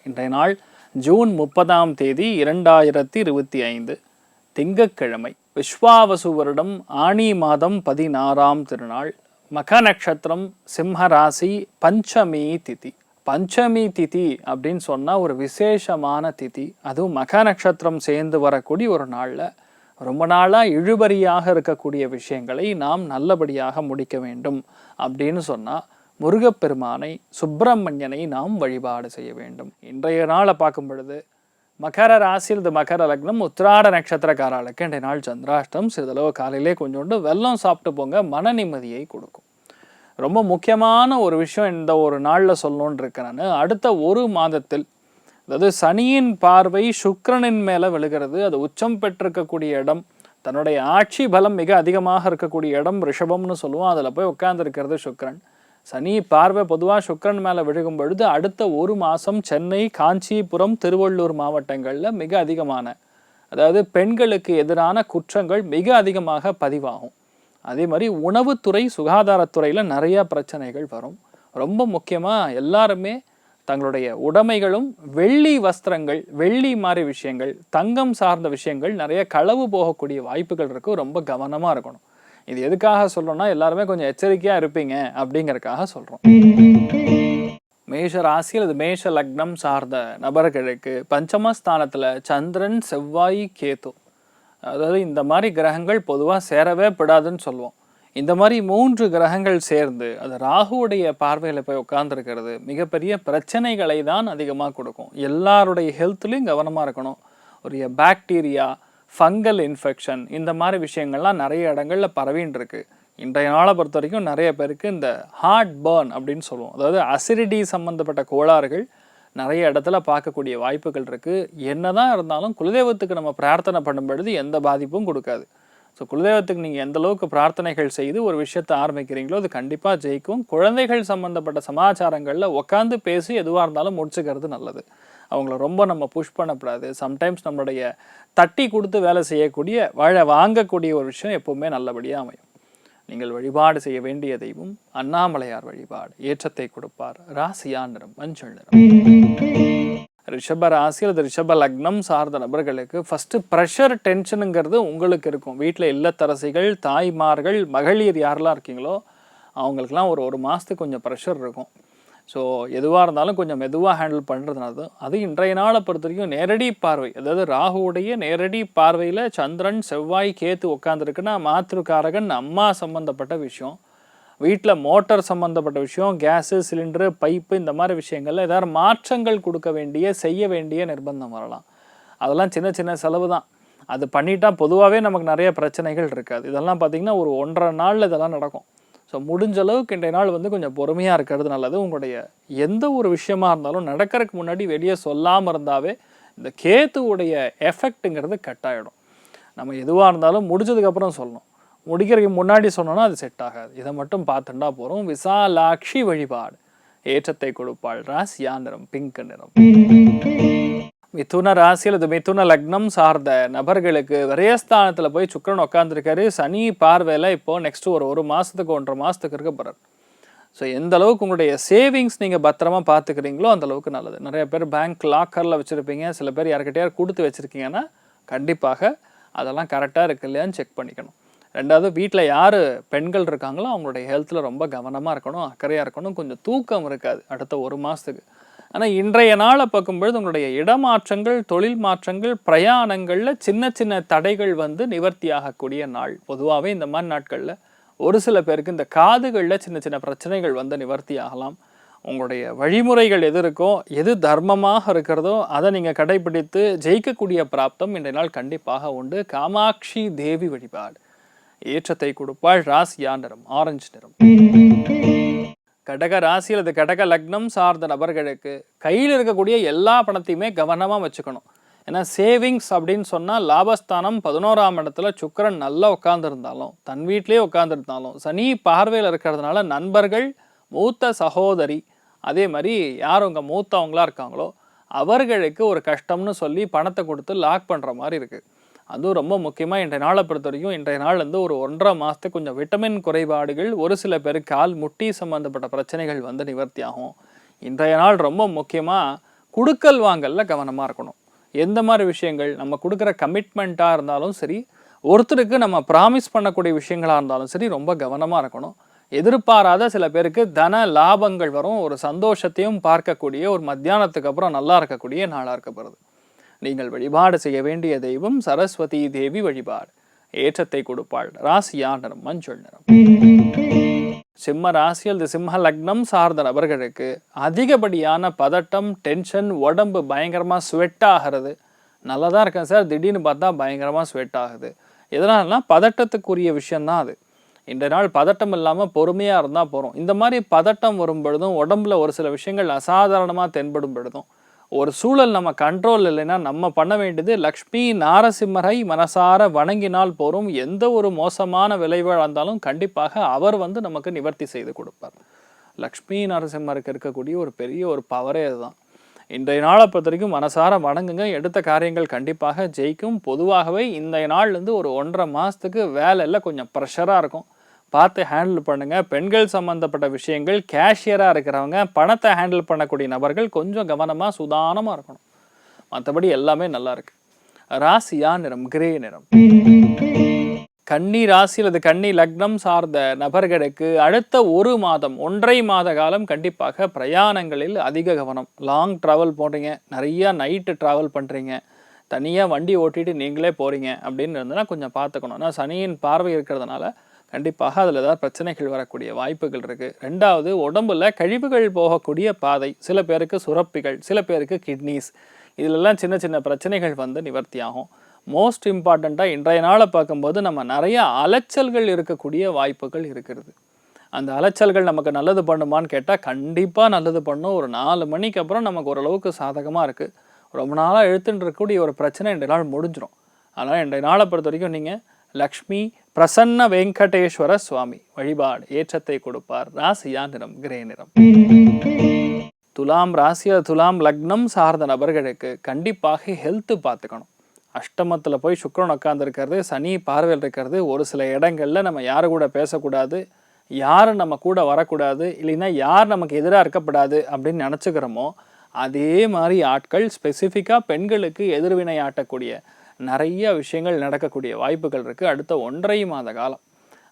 இன்றைய நாள் ஜூன் 30ஆம் தேதி 2025 திங்கட்கிழமை. விஸ்வாவசு வருடம் ஆனி மாதம் 16ஆம் திருநாள். மக நட்சத்திரம், சிம்ம ராசி, பஞ்சமி திதி. பஞ்சமி திதி அப்படின்னு சொன்னால் ஒரு விசேஷமான திதி. அதுவும் மக நட்சத்திரம் சேர்ந்து வரக்கூடிய ஒரு நாளில் ரொம்ப நாளாக இழுபறியாக இருக்கக்கூடிய விஷயங்களை நாம் நல்லபடியாக முடிக்க வேண்டும் அப்படின்னு சொன்னால் முருகப்பெருமானை, சுப்பிரமணியனை நாம் வழிபாடு செய்ய வேண்டும். இன்றைய நாளை பார்க்கும் பொழுது மகர ராசியில் இது மகர லக்னம், உத்திராட நட்சத்திரக்காரர்களுக்கு இன்றைய நாள் சந்திராஷ்டம். சிறிதளவு காலையிலே கொஞ்சோண்டு வெல்லம் சாப்பிட்டு போங்க, மன நிம்மதியை கொடுக்கும். ரொம்ப முக்கியமான ஒரு விஷயம் இந்த ஒரு நாளில் சொல்லணுன்னு இருக்கேன் நான். அடுத்த ஒரு மாதத்தில், அதாவது சனியின் பார்வை சுக்கிரனின் மேலே விழுகிறது. அது உச்சம் பெற்றிருக்கக்கூடிய இடம், தன்னுடைய ஆட்சி பலம் மிக அதிகமாக இருக்கக்கூடிய இடம் ரிஷபம்னு சொல்லுவோம். அதில் போய் உட்கார்ந்துருக்கிறது சுக்கிரன். சனி பார்வை பொதுவாக சுக்கிரன் மேலே விழுகும் பொழுது அடுத்த ஒரு மாதம் சென்னை, காஞ்சிபுரம், திருவள்ளூர் மாவட்டங்களில் மிக அதிகமான, அதாவது பெண்களுக்கு எதிரான குற்றங்கள் மிக அதிகமாக பதிவாகும். அதே மாதிரி உணவுத்துறை, சுகாதாரத்துறையில் நிறைய பிரச்சனைகள் வரும். ரொம்ப முக்கியமாக எல்லாருமே தங்களுடைய உடைமைகளும், வெள்ளி வஸ்திரங்கள், வெள்ளி மாதிரி விஷயங்கள், தங்கம் சார்ந்த விஷயங்கள் நிறைய களவு போகக்கூடிய வாய்ப்புகள் இருக்குது. ரொம்ப கவனமாக இருக்கணும். இது எதுக்காக சொல்கிறோன்னா, எல்லாருமே கொஞ்சம் எச்சரிக்கையாக இருப்பீங்க அப்படிங்கிறதுக்காக சொல்கிறோம். மேஷ ராசியில் இது மேஷ லக்னம் சார்ந்த நபர்களுக்கு பஞ்சமஸ்தானத்தில் சந்திரன், செவ்வாய், கேது, அதாவது இந்த மாதிரி கிரகங்கள் பொதுவாக சேரவே படாதுன்னு சொல்லுவோம். இந்த மாதிரி 3 கிரகங்கள் சேர்ந்து அது ராகுவுடைய பார்வையில் போய் உட்கார்ந்துருக்கிறது மிகப்பெரிய பிரச்சனைகளை தான் அதிகமாக கொடுக்கும். எல்லாருடைய ஹெல்த்லேயும் கவனமாக இருக்கணும். ஒரு பாக்டீரியா, ஃபங்கல் இன்ஃபெக்ஷன், இந்த மாதிரி விஷயங்கள்லாம் நிறைய இடங்களில் பரவின்னு இருக்கு. இன்றைய நாளை பொறுத்த வரைக்கும் நிறைய பேருக்கு இந்த ஹார்ட் பர்ன் அப்படின்னு சொல்லுவோம், அதாவது அசிடிட்டி சம்மந்தப்பட்ட கோளாறுகள் நிறைய இடத்துல பார்க்கக்கூடிய வாய்ப்புகள் இருக்குது. என்னதான் இருந்தாலும் குலதெய்வத்துக்கு நம்ம பிரார்த்தனை பண்ணும் பொழுது எந்த பாதிப்பும் கொடுக்காது. ஸோ குலதெய்வத்துக்கு நீங்கள் எந்த அளவுக்கு பிரார்த்தனைகள் செய்து ஒரு விஷயத்தை ஆரம்பிக்கிறீங்களோ அது கண்டிப்பாக ஜெயிக்கும். குழந்தைகள் சம்மந்தப்பட்ட சமாச்சாரங்களில் உட்காந்து பேசி எதுவாக இருந்தாலும் முடிச்சுக்கிறது நல்லது. அவங்கள ரொம்ப நம்ம புஷ் பண்ணக்கூடாது. சம்டைம்ஸ் நம்மளுடைய தட்டி கொடுத்து வேலை செய்யக்கூடிய, வாங்கக்கூடிய ஒரு விஷயம் எப்போவுமே நல்லபடியாக அமையும். நீங்கள் வழிபாடு செய்ய வேண்டிய தெய்வம் அண்ணாமலையார் வழிபாடு. ஏற்றத்தை கொடுப்பார். ராசியா நிறம் மஞ்சள் நிறம். ரிஷப ராசி அல்லது ரிஷப லக்னம் சார்ந்த நபர்களுக்கு ஃபஸ்ட்டு ப்ரெஷர், டென்ஷனுங்கிறது உங்களுக்கு இருக்கும். வீட்டில் இல்லத்தரசிகள், தாய்மார்கள், மகளிர் யாரெல்லாம் இருக்கீங்களோ அவங்களுக்கெல்லாம் ஒரு மாதத்துக்கு கொஞ்சம் ப்ரெஷர் இருக்கும். ஸோ எதுவாக இருந்தாலும் கொஞ்சம் மெதுவாக ஹேண்டில் பண்ணுறதுனால அது இன்றைய நாளை பொறுத்த வரைக்கும் நேரடி பார்வை, அதாவது ராகுவுடைய நேரடி பார்வையில் சந்திரன், செவ்வாய், கேத்து உட்காந்துருக்குன்னா மாத்திருக்காரகன், அம்மா சம்மந்தப்பட்ட விஷயம், வீட்டில் மோட்டார் சம்மந்தப்பட்ட விஷயம், கேஸு, சிலிண்டரு, பைப்பு, இந்த மாதிரி விஷயங்களில் ஏதாவது மாற்றங்கள் கொடுக்க வேண்டிய, செய்ய வேண்டிய நிர்பந்தம் வரலாம். அதெல்லாம் சின்ன சின்ன செலவு தான். அது பண்ணிட்டா பொதுவாகவே நமக்கு நிறைய பிரச்சனைகள் இருக்காது. இதெல்லாம் பார்த்திங்கன்னா ஒரு 1.5 நாளில் இதெல்லாம் நடக்கும். ஸோ முடிஞ்ச அளவுக்கு இன்றைய நாள் கொஞ்சம் பொறுமையாக இருக்கிறது நல்லது. உங்களுடைய எந்த ஒரு விஷயமா இருந்தாலும் நடக்கிறதுக்கு முன்னாடி வெளியே சொல்லாமல் இருந்தாவே இந்த கேத்துவுடைய எஃபெக்ட்டுங்கிறது கட்டாயிடும். நம்ம எதுவாக இருந்தாலும் முடிஞ்சதுக்கப்புறம் சொல்லணும். முடிக்கிறதுக்கு முன்னாடி சொன்னோன்னா அது செட் ஆகாது. இதை மட்டும் பார்த்துட்டா போகிறோம். விசாலாட்சி வழிபாடு. ஏற்றத்தை கொடுப்பாள். ராசியா நிறம் பிங்க் நிறம். மிதுன ராசியில் இது மிதுன லக்னம் சார்ந்த நபர்களுக்கு விரயஸ்தானத்தில் போய் சுக்கிரன் உட்காந்துருக்காரு. சனி பார்வையில் இப்போது நெக்ஸ்ட் ஒரு மாதத்துக்கு 1.5 மாதத்துக்கு இருக்க போகிறார். ஸோ எந்த அளவுக்கு உங்களுடைய சேவிங்ஸ் நீங்கள் பத்திரமா பார்த்துக்கிறீங்களோ அந்த அளவுக்கு நல்லது. நிறைய பேர் பேங்க் லாக்கரில் வச்சுருப்பீங்க, சில பேர் யார்கிட்டயாவது கொடுத்து வச்சுருக்கீங்கன்னா கண்டிப்பாக அதெல்லாம் கரெக்டாக இருக்கு இல்லையான்னு செக் பண்ணிக்கணும். 2வது, வீட்டில் யார் பெண்கள் இருக்காங்களோ அவங்களுடைய ஹெல்த்தில் ரொம்ப கவனமாக இருக்கணும், அக்கறையாக இருக்கணும். கொஞ்சம் தூக்கம் இருக்காது அடுத்த 1 மாதத்துக்கு. ஆனால் இன்றைய நாளை பார்க்கும்பொழுது உங்களுடைய இடமாற்றங்கள், தொழில் மாற்றங்கள், பிரயாணங்களில் சின்ன சின்ன தடைகள் நிவர்த்தி ஆகக்கூடிய நாள். பொதுவாகவே இந்த மாதிரி நாட்களில் ஒரு சில பேருக்கு இந்த காதுகளில் சின்ன சின்ன பிரச்சனைகள் நிவர்த்தி ஆகலாம். உங்களுடைய வழிமுறைகள் எது இருக்கோ, எது தர்மமாக இருக்கிறதோ அதை நீங்கள் கடைபிடித்து ஜெயிக்கக்கூடிய பிராப்தம் இன்றைய நாள் கண்டிப்பாக உண்டு. காமாட்சி தேவி வழிபாடு. ஏற்றத்தை கொடுப்பாள். ராசியா நிறம் ஆரஞ்சு நிறம். கடக ராசியில் அது கடக லக்னம் சார்ந்த நபர்களுக்கு கையில் இருக்கக்கூடிய எல்லா பணத்தையுமே கவனமாக வச்சுக்கணும். ஏன்னா சேவிங்ஸ் அப்படின்னு சொன்னால் லாபஸ்தானம் 11ஆம் இடத்துல சுக்கிரன் நல்லா உட்காந்துருந்தாலும், தன் வீட்டிலே உட்காந்துருந்தாலும், சனி பார்வையில் இருக்கிறதுனால நண்பர்கள், மூத்த சகோதரி, அதே மாதிரி யார் உங்கள் மூத்தவங்களா இருக்காங்களோ அவர்களுக்கு ஒரு கஷ்டம்னு சொல்லி பணத்தை கொடுத்து லாக் பண்ணுற மாதிரி இருக்குது. அதுவும் ரொம்ப முக்கியமாக இன்றைய நாளை பொறுத்த வரைக்கும் இன்றைய நாள் ஒரு 1.5 மாதத்துக்கு கொஞ்சம் விட்டமின் குறைபாடுகள், ஒரு சில பேருக்கு கால் முட்டி சம்மந்தப்பட்ட பிரச்சனைகள் நிவர்த்தி ஆகும். இன்றைய நாள் ரொம்ப முக்கியமாக குடுக்கல் வாங்கல்ல கவனமாக இருக்கணும். எந்த மாதிரி விஷயங்கள் நம்ம கொடுக்குற கமிட்மெண்ட்டாக இருந்தாலும் சரி, ஒருத்தருக்கு நம்ம ப்ராமிஸ் பண்ணக்கூடிய விஷயங்களாக இருந்தாலும் சரி, ரொம்ப கவனமாக இருக்கணும். எதிர்பாராத சில பேருக்கு தன லாபங்கள் வரும். ஒரு சந்தோஷத்தையும் பார்க்கக்கூடிய ஒரு மத்தியானத்துக்கு அப்புறம் நல்லா இருக்கக்கூடிய நாளாக இருக்கப்படுது. நீங்கள் வழிபாடு செய்ய வேண்டிய தெய்வம் சரஸ்வதி தேவி வழிபாடு. ஏற்றத்தை கொடுப்பாள். ராசியா நிறம் மஞ்சள் நிறம். சிம்ம ராசி அல்லது சிம்ம லக்னம் சார்ந்த நபர்களுக்கு அதிகப்படியான பதட்டம், டென்ஷன், உடம்பு பயங்கரமாக ஸ்வெட் ஆகிறது. நல்லா தான் இருக்கேன் சார், திடீர்னு பார்த்தா பயங்கரமாக ஸ்வெட் ஆகுது. எதனாலனா பதட்டத்துக்குரிய விஷயந்தான் அது. இந்த நாள் பதட்டம் இல்லாமல் பொறுமையாக இருந்தால் போகிறோம். இந்த மாதிரி பதட்டம் வரும் பொழுதும், உடம்புல ஒரு சில விஷயங்கள் அசாதாரணமாக தென்படும் பொழுதும், ஒரு சூழல் நம்ம கண்ட்ரோல் இல்லைன்னா நம்ம பண்ண வேண்டியது லக்ஷ்மி நாரசிம்மரை மனசார வணங்கினால் போரும். எந்த ஒரு மோசமான விளைவாக இருந்தாலும் கண்டிப்பாக அவர் நமக்கு நிவர்த்தி செய்து கொடுப்பார். லக்ஷ்மி நரசிம்மருக்கு இருக்கக்கூடிய ஒரு பெரிய ஒரு பவரே அதுதான். இன்றைய நாளை பொறுத்த வரைக்கும் மனசார வணங்குங்க, எடுத்த காரியங்கள் கண்டிப்பாக ஜெயிக்கும். பொதுவாகவே இந்த நாள்லேருந்து ஒரு 1.5 மாதத்துக்கு வேலையில் கொஞ்சம் ப்ரெஷராக இருக்கும், பார்த்து ஹேண்டில் பண்ணுங்கள். பெண்கள் சம்மந்தப்பட்ட விஷயங்கள், கேஷியராக இருக்கிறவங்க, பணத்தை ஹேண்டில் பண்ணக்கூடிய நபர்கள் கொஞ்சம் கவனமாக சுதானமாக இருக்கணும். மற்றபடி எல்லாமே நல்லா இருக்கு. ராசியா நிறம் கிரே நிறம். கன்னி ராசி அல்லது கன்னி லக்னம் சார்ந்த நபர்களுக்கு அடுத்த 1 மாதம் 1.5 மாத காலம் கண்டிப்பாக பிரயாணங்களில் அதிக கவனம். லாங் ட்ராவல் போடுறீங்க, நிறையா நைட்டு ட்ராவல் பண்ணுறீங்க, தனியாக வண்டி ஓட்டிட்டு நீங்களே போகிறீங்க அப்படின்னு இருந்ததுன்னா கொஞ்சம் பார்த்துக்கணும். ஆனால் சனியின் பார்வை இருக்கிறதுனால கண்டிப்பாக அதில் ஏதாவது பிரச்சனைகள் வரக்கூடிய வாய்ப்புகள் இருக்குது. 2வது, உடம்புல கழிவுகள் போகக்கூடிய பாதை. சில பேருக்கு சுரப்பிகள், சில பேருக்கு கிட்னிஸ், இதிலெல்லாம் சின்ன சின்ன பிரச்சனைகள் நிவர்த்தி ஆகும். மோஸ்ட் இம்பார்ட்டண்ட்டாக இன்றைய நாளை பார்க்கும்போது நம்ம நிறைய அலைச்சல்கள் இருக்கக்கூடிய வாய்ப்புகள் இருக்கிறது. அந்த அலைச்சல்கள் நமக்கு நல்லது பண்ணுமான்னு கேட்டால் கண்டிப்பாக நல்லது பண்ணும். ஒரு 4 மணிக்கு அப்புறம் நமக்கு ஓரளவுக்கு சாதகமாக இருக்குது. ரொம்ப நாளாக இழுத்துட்டு இருக்கக்கூடிய ஒரு பிரச்சனை இன்றைய நாள் முடிஞ்சிடும். அதனால் இன்றைய நாளை பொறுத்த வரைக்கும் நீங்கள் லக்ஷ்மி பிரசன்ன வெங்கடேஸ்வர சுவாமி வழிபாடு ஏற்றத்தை கொடுப்பார். ராசியா நிறம் கிரே நிறம். துலாம் ராசியா துலாம் லக்னம் சார்ந்த நபர்களுக்கு கண்டிப்பாக ஹெல்த்து பார்த்துக்கணும். அஷ்டமத்தில் போய் சுக்கிரன் உட்கார்ந்துருக்கிறது, சனி பார்வையில் இருக்கிறது, ஒரு சில இடங்களில் நம்ம யாரு கூட பேசக்கூடாது, யாரும் நம்ம கூட வரக்கூடாது, இல்லைன்னா யார் நமக்கு எதிராக இருக்கப்படாது அப்படின்னு நினச்சிக்கிறோமோ அதே மாதிரி ஆட்கள் ஸ்பெசிஃபிக்காக பெண்களுக்கு எதிர்வினை ஆட்டக்கூடிய நிறைய விஷயங்கள் நடக்கக்கூடிய வாய்ப்புகள் இருக்குது அடுத்த 1.5 மாத காலம்.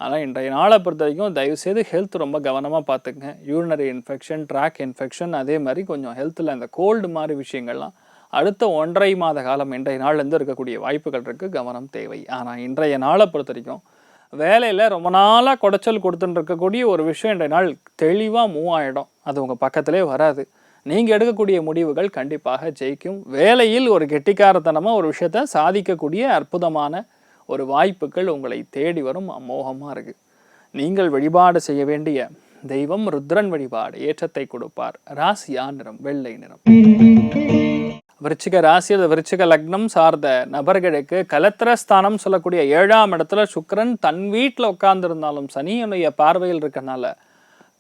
ஆனால் இன்றைய நாளை பொறுத்த வரைக்கும் தயவுசெய்து ஹெல்த் ரொம்ப கவனமாக பார்த்துக்குங்க. யூரினரி இன்ஃபெக்ஷன், ட்ராக் இன்ஃபெக்ஷன், அதே மாதிரி கொஞ்சம் ஹெல்த்தில் இந்த கோல்டு மாதிரி விஷயங்கள்லாம் அடுத்த 1.5 மாத காலம் இன்றைய நாள்லேருந்து இருக்கக்கூடிய வாய்ப்புகள் இருக்குது, கவனம் தேவை. ஆனால் இன்றைய நாளை பொறுத்த வரைக்கும் வேலையில் ரொம்ப நாளாக குடைச்சல் கொடுத்துட்டு இருக்கக்கூடிய ஒரு விஷயம் இன்றைய நாள் தெளிவாக மூவ் ஆகிடும். அது உங்கள் பக்கத்திலே வராது. நீங்கள் எடுக்கக்கூடிய முடிவுகள் கண்டிப்பாக ஜெயிக்கும். வேலையில் ஒரு கெட்டிக்காரத்தனமாக ஒரு விஷயத்தை சாதிக்கக்கூடிய அற்புதமான ஒரு வாய்ப்புகள் உங்களை தேடி வரும். அமோகமாக இருக்குது. நீங்கள் வழிபாடு செய்ய வேண்டிய தெய்வம் ருத்ரன் வழிபாடு ஏற்றத்தை கொடுப்பார். ராசியா நிறம் வெள்ளை நிறம். விருச்சிக ராசி அல்லது விருச்சிக லக்னம் சார்ந்த நபர்களுக்கு கலத்திரஸ்தானம் சொல்லக்கூடிய 7ஆம் இடத்துல சுக்கிரன் தன் வீட்டில் உட்கார்ந்துருந்தாலும் சனியுடைய பார்வையில் இருக்கனால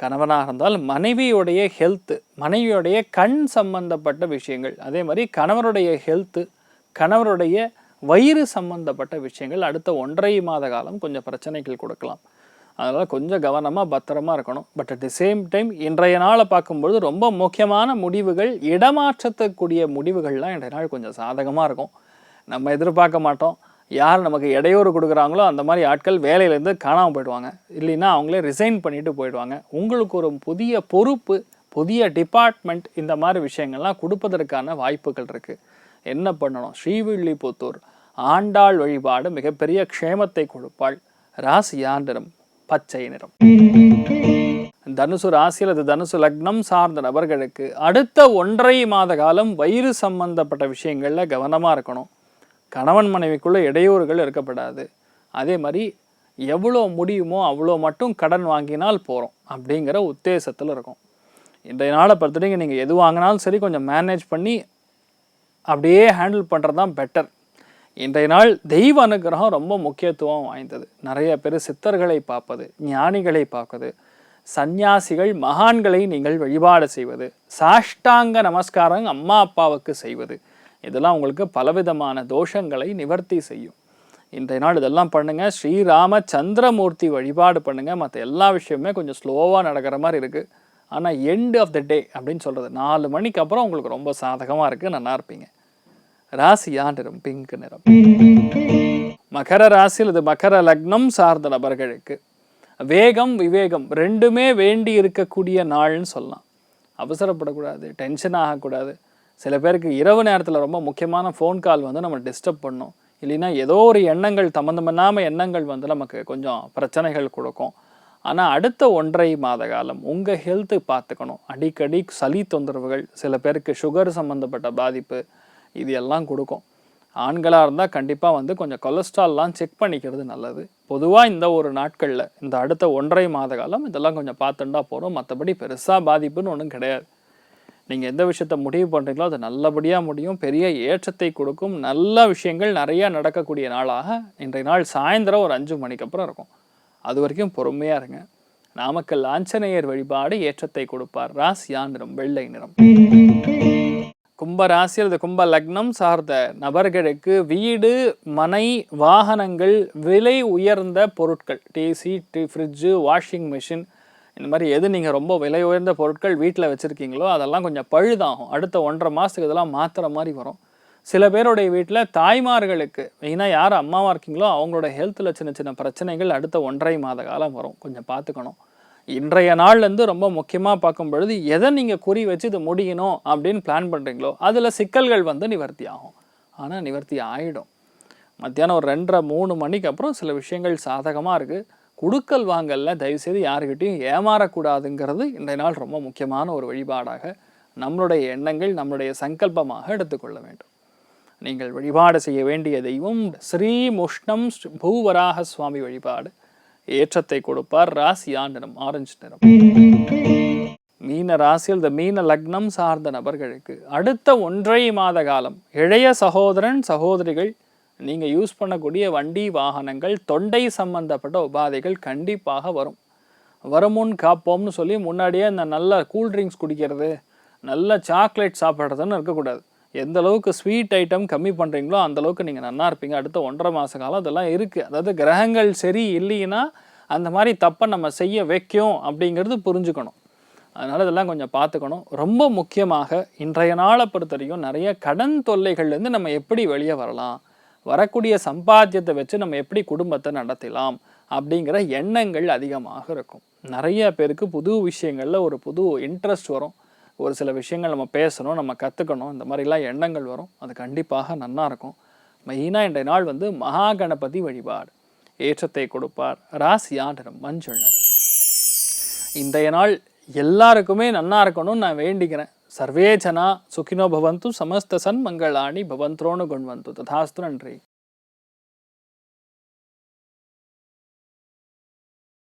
கணவனாக இருந்தால் மனைவியுடைய ஹெல்த்து, மனைவியுடைய கண் சம்பந்தப்பட்ட விஷயங்கள், அதே மாதிரி கணவருடைய ஹெல்த்து, கணவருடைய வயிறு சம்பந்தப்பட்ட விஷயங்கள் அடுத்த 1.5 மாத காலம் கொஞ்சம் பிரச்சனைகள் கொடுக்கலாம். அதனால் கொஞ்சம் கவனமாக பத்திரமாக இருக்கணும். But at the same time இன்றைய நாளை பார்க்கும்பொழுது ரொம்ப முக்கியமான முடிவுகள், இடமாற்றக்கூடிய முடிவுகள்லாம் இன்றைய நாள் கொஞ்சம் சாதகமாக இருக்கும். நம்ம எதிர்பார்க்க மாட்டோம். யார் நமக்கு இடையூறு கொடுக்குறாங்களோ அந்த மாதிரி ஆட்கள் வேலையிலேருந்து காணாமல் போயிடுவாங்க, இல்லைன்னா அவங்களே ரிசைன் பண்ணிவிட்டு போயிடுவாங்க. உங்களுக்கு ஒரு புதிய பொறுப்பு, புதிய டிபார்ட்மெண்ட், இந்த மாதிரி விஷயங்கள்லாம் கொடுப்பதற்கான வாய்ப்புகள் இருக்குது. என்ன பண்ணணும்? ஸ்ரீவில்லிபுத்தூர் ஆண்டாள் வழிபாடு மிகப்பெரிய க்ஷேமத்தை கொடுப்பாள். ராசியா நிறம் பச்சை நிறம். தனுசு ராசி அல்லது தனுசு லக்னம் சார்ந்த நபர்களுக்கு அடுத்த 1.5 மாத காலம் வயிறு சம்பந்தப்பட்ட விஷயங்களில் கவனமாக இருக்கணும். கணவன் மனைவிக்குள்ளே இடையூறுகள் இருக்கப்படாது. அதே மாதிரி எவ்வளோ முடியுமோ அவ்வளோ மட்டும் கடன் வாங்கினால் போகிறோம் அப்படிங்கிற உத்தேசத்தில் இருக்கும். இன்றைய நாளை பொறுத்தவரைக்கும் நீங்கள் எது வாங்கினாலும் சரி கொஞ்சம் மேனேஜ் பண்ணி அப்படியே ஹேண்டில் பண்ணுறது தான் பெட்டர். இன்றைய நாள் தெய்வ அனுகிரகம் ரொம்ப முக்கியத்துவம் வாய்ந்தது. நிறைய பேர் சித்தர்களை பார்ப்பது, ஞானிகளை பார்ப்பது, சந்நியாசிகள் மகான்களை நீங்கள் வழிபாடு செய்வது, சாஷ்டாங்க நமஸ்காரம் அம்மா அப்பாவுக்கு செய்வது, இதெல்லாம் உங்களுக்கு பலவிதமான தோஷங்களை நிவர்த்தி செய்யும். இன்றைய நாள் இதெல்லாம் பண்ணுங்கள். ஸ்ரீராம சந்திரமூர்த்தி வழிபாடு பண்ணுங்கள். மற்ற எல்லா விஷயமுமே கொஞ்சம் ஸ்லோவாக நடக்கிற மாதிரி இருக்குது. ஆனால் எண்ட் ஆஃப் த டே அப்படின்னு சொல்கிறது 4 மணிக்கு அப்புறம் உங்களுக்கு ரொம்ப சாதகமாக இருக்குது, நல்லா இருப்பீங்க. ராசியா நிறம் பிங்க் நிறம். மகர ராசியில் இது மகர லக்னம் சார்ந்த நபர்களுக்கு வேகம் விவேகம் ரெண்டுமே வேண்டி இருக்கக்கூடிய நாள்னு சொல்லலாம். அவசரப்படக்கூடாது, டென்ஷன் ஆகக்கூடாது. சில பேருக்கு இரவு நேரத்தில் ரொம்ப முக்கியமான ஃபோன் கால் வந்து நம்ம டிஸ்டர்ப் பண்ணோம், இல்லைன்னா ஏதோ ஒரு எண்ணங்கள் சம்மந்தமில்லாமல் எண்ணங்கள் வந்து நமக்கு கொஞ்சம் பிரச்சனைகள் கொடுக்கும். ஆனால் அடுத்த 1.5 மாத காலம் உங்கள் ஹெல்த்து பார்த்துக்கணும். அடிக்கடி சளி தொந்தரவுகள், சில பேருக்கு சுகர் சம்மந்தப்பட்ட பாதிப்பு, இது எல்லாம் கொடுக்கும். ஆண்களாக இருந்தால் கண்டிப்பாக வந்து கொஞ்சம் கொலஸ்ட்ரால்லாம் செக் பண்ணிக்கிறது நல்லது. பொதுவாக இந்த ஒரு நாட்களில் இந்த அடுத்த 1.5 மாத காலம் இதெல்லாம் கொஞ்சம் பார்த்துட்டா போகிறோம். மற்றபடி பெருசாக பாதிப்புன்னு ஒன்றும் கிடையாது. நீங்கள் எந்த விஷயத்தை முடிவு பண்ணுறீங்களோ அது நல்லபடியாக முடியும், பெரிய ஏற்றத்தை கொடுக்கும். நல்ல விஷயங்கள் நிறையா நடக்கக்கூடிய நாளாக இன்றைய நாள் சாயந்தரம் ஒரு 5 மணிக்கு அப்புறம் இருக்கும். அது வரைக்கும் பொறுமையாக இருங்க. நாமக்கல் ஆஞ்சநேயர் வழிபாடு ஏற்றத்தை கொடுப்பார். ராசியா நிறம் வெள்ளை நிறம். கும்ப ராசியில் இது கும்ப லக்னம் சார்ந்த நபர்களுக்கு வீடு, மனை, வாகனங்கள், விலை உயர்ந்த பொருட்கள், டிசி, ஃப்ரிட்ஜு, வாஷிங் மிஷின், இந்த மாதிரி எது நீங்கள் ரொம்ப விலை உயர்ந்த பொருட்கள் வீட்டில் வச்சுருக்கீங்களோ அதெல்லாம் கொஞ்சம் பழுதாகும். அடுத்த 1.5 மாதத்துக்கு இதெல்லாம் மாற்றுற மாதிரி வரும். சில பேருடைய வீட்டில் தாய்மார்களுக்கு, மெயினாக யார் அம்மாவாக இருக்கீங்களோ அவங்களோட ஹெல்த்தில் சின்ன சின்ன பிரச்சனைகள் அடுத்த 1.5 மாத காலம் வரும். கொஞ்சம் பார்த்துக்கணும். இன்றைய நாள்லேருந்து ரொம்ப முக்கியமாக பார்க்கும் பொழுது எதை நீங்கள் குறி வச்சு இது முடியணும் அப்படின்னு பிளான் பண்ணுறீங்களோ அதில் சிக்கல்கள் வந்து நிவர்த்தி ஆகும். ஆனால் நிவர்த்தி ஆகிடும். மத்தியானம் ஒரு 2:30-3 மணிக்கு அப்புறம் சில விஷயங்கள் சாதகமாக இருக்குது. குடுக்கல் வாங்கல்ல தயவுசெய்து யாருக்கிட்டையும் ஏமாறக்கூடாதுங்கிறது இன்றைய நாள் ரொம்ப முக்கியமான ஒரு வழிபாடாக நம்மளுடைய எண்ணங்கள், நம்மளுடைய சங்கல்பமாக எடுத்துக்கொள்ள வேண்டும். நீங்கள் வழிபாடு செய்ய வேண்டிய தெய்வம் ஸ்ரீ முஷ்ணம் பூவராக சுவாமி வழிபாடு ஏற்றத்தை கொடுப்பார். ராசியா நிறம் ஆரஞ்சு நிறம். மீன ராசியில் இந்த மீன லக்னம் சார்ந்த நபர்களுக்கு அடுத்த 1.5 மாத காலம் இளைய சகோதரன் சகோதரிகள், நீங்கள் யூஸ் பண்ணக்கூடிய வண்டி வாகனங்கள், தொண்டை சம்பந்தப்பட்ட உபாதைகள் கண்டிப்பாக வரும். வருமுன் காப்போம்னு சொல்லி முன்னாடியே இந்த நல்ல கூல்ட்ரிங்க்ஸ் குடிக்கிறது, நல்ல சாக்லேட் சாப்பிட்றதுன்னு இருக்கக்கூடாது. எந்த அளவுக்கு ஸ்வீட் ஐட்டம் கம்மி பண்ணுறீங்களோ அந்தளவுக்கு நீங்கள் நல்லா இருப்பீங்க. அடுத்த 1.5 மாத காலம் அதெல்லாம் இருக்குது. அதாவது கிரகங்கள் சரி இல்லைன்னா அந்த மாதிரி தப்பை நம்ம செய்ய வைக்கும் அப்படிங்கிறது புரிஞ்சுக்கணும். அதனால் இதெல்லாம் கொஞ்சம் பார்த்துக்கணும். ரொம்ப முக்கியமாக இன்றைய நாளை பொறுத்த வரைக்கும் நிறைய கடன் தொல்லைகள்லேருந்து நம்ம எப்படி வெளியே வரலாம், வரக்கூடிய சம்பாத்தியத்தை வச்சு நம்ம எப்படி குடும்பத்தை நடத்தலாம் அப்படிங்கிற எண்ணங்கள் அதிகமாக இருக்கும். நிறைய பேருக்கு புது விஷயங்களில் ஒரு புது இன்ட்ரெஸ்ட் வரும். ஒரு சில விஷயங்கள் நம்ம பேசணும், நம்ம கற்றுக்கணும், இந்த மாதிரிலாம் எண்ணங்கள் வரும். அது கண்டிப்பாக நல்லா இருக்கும். மெயினாக இன்றைய நாள் வந்து மகா கணபதி வழிபாடு ஏற்றத்தை கொடுப்பார். ராசியா நிறம் மஞ்சள் நிறம். இன்றைய நாள் எல்லாருக்குமே நல்லா இருக்கணும்னு நான் வேண்டிக்கிறேன். சர்வே ஜனா சுகினோ பவந்து, சமஸ்த சன் மங்களாணி பவந்த்ரோனு குண்வந்து. ததாஸ்து. நன்றி.